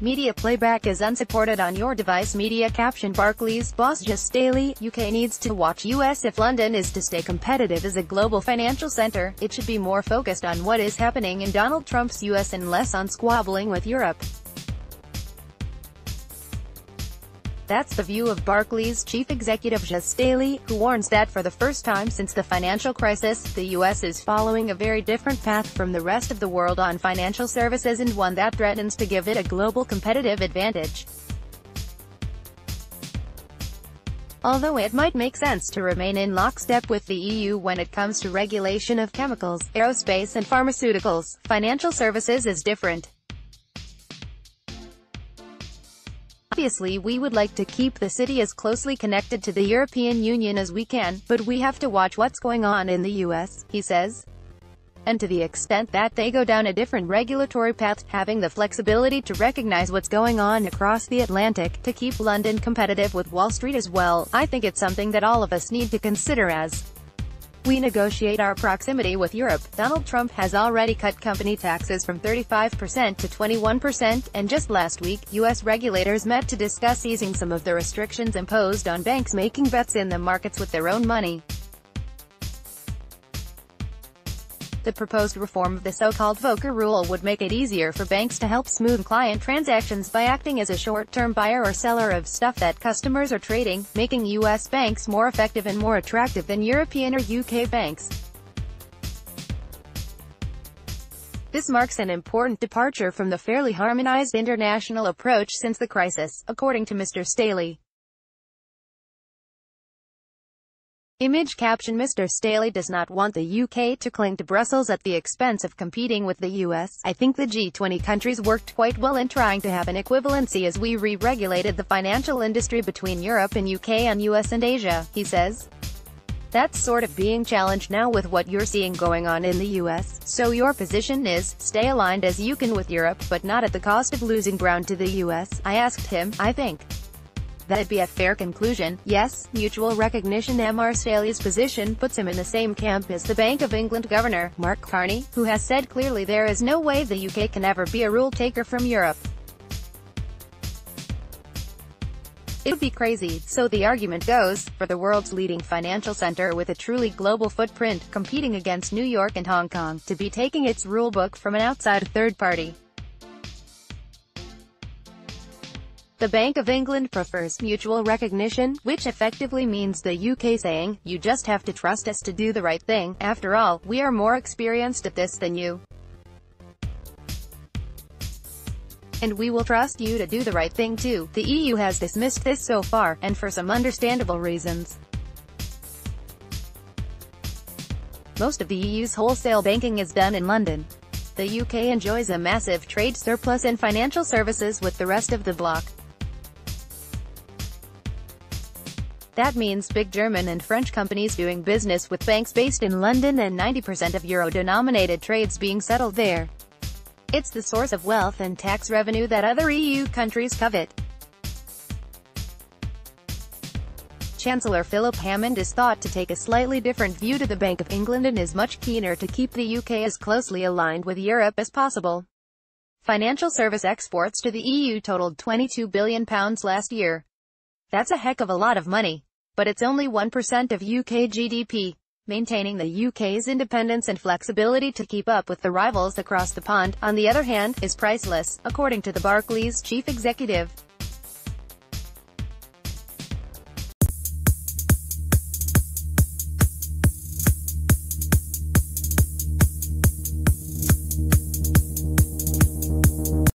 Media playback is unsupported on your device. Media caption Barclays boss Jes Staley, UK needs to watch US if London is to stay competitive as a global financial center. It should be more focused on what is happening in Donald Trump's US and less on squabbling with Europe. That's the view of Barclays chief executive Jes Staley, who warns that for the first time since the financial crisis, the US is following a very different path from the rest of the world on financial services, and one that threatens to give it a global competitive advantage. Although it might make sense to remain in lockstep with the EU when it comes to regulation of chemicals, aerospace and pharmaceuticals, financial services is different. Obviously we would like to keep the city as closely connected to the European Union as we can, but we have to watch what's going on in the US, he says. And to the extent that they go down a different regulatory path, having the flexibility to recognize what's going on across the Atlantic, to keep London competitive with Wall Street as well, I think it's something that all of us need to consider as we negotiate our proximity with Europe. Donald Trump has already cut company taxes from 35% to 21%, and just last week, U.S. regulators met to discuss easing some of the restrictions imposed on banks making bets in the markets with their own money. The proposed reform of the so-called Volcker rule would make it easier for banks to help smooth client transactions by acting as a short-term buyer or seller of stuff that customers are trading, making U.S. banks more effective and more attractive than European or UK banks. This marks an important departure from the fairly harmonized international approach since the crisis, according to Mr. Staley. Image caption Mr. Staley does not want the UK to cling to Brussels at the expense of competing with the US. I think the G20 countries worked quite well in trying to have an equivalency as we re-regulated the financial industry between Europe and UK and US and Asia, he says. That's sort of being challenged now with what you're seeing going on in the US. So your position is, stay aligned as you can with Europe, but not at the cost of losing ground to the US. I asked him, I think that'd be a fair conclusion. Yes, mutual recognition. Mr. Staley's position puts him in the same camp as the Bank of England Governor, Mark Carney, who has said clearly there is no way the UK can ever be a rule taker from Europe. It would be crazy, so the argument goes, for the world's leading financial center with a truly global footprint, competing against New York and Hong Kong, to be taking its rulebook from an outside third party. The Bank of England prefers mutual recognition, which effectively means the UK saying, you just have to trust us to do the right thing. After all, we are more experienced at this than you. And we will trust you to do the right thing too. The EU has dismissed this so far, and for some understandable reasons. Most of the EU's wholesale banking is done in London. The UK enjoys a massive trade surplus in financial services with the rest of the bloc. That means big German and French companies doing business with banks based in London and 90% of euro-denominated trades being settled there. It's the source of wealth and tax revenue that other EU countries covet. Chancellor Philip Hammond is thought to take a slightly different view to the Bank of England and is much keener to keep the UK as closely aligned with Europe as possible. Financial service exports to the EU totaled £22 billion last year. That's a heck of a lot of money. But it's only 1% of UK GDP. Maintaining the UK's independence and flexibility to keep up with the rivals across the pond, on the other hand, is priceless, according to the Barclays chief executive.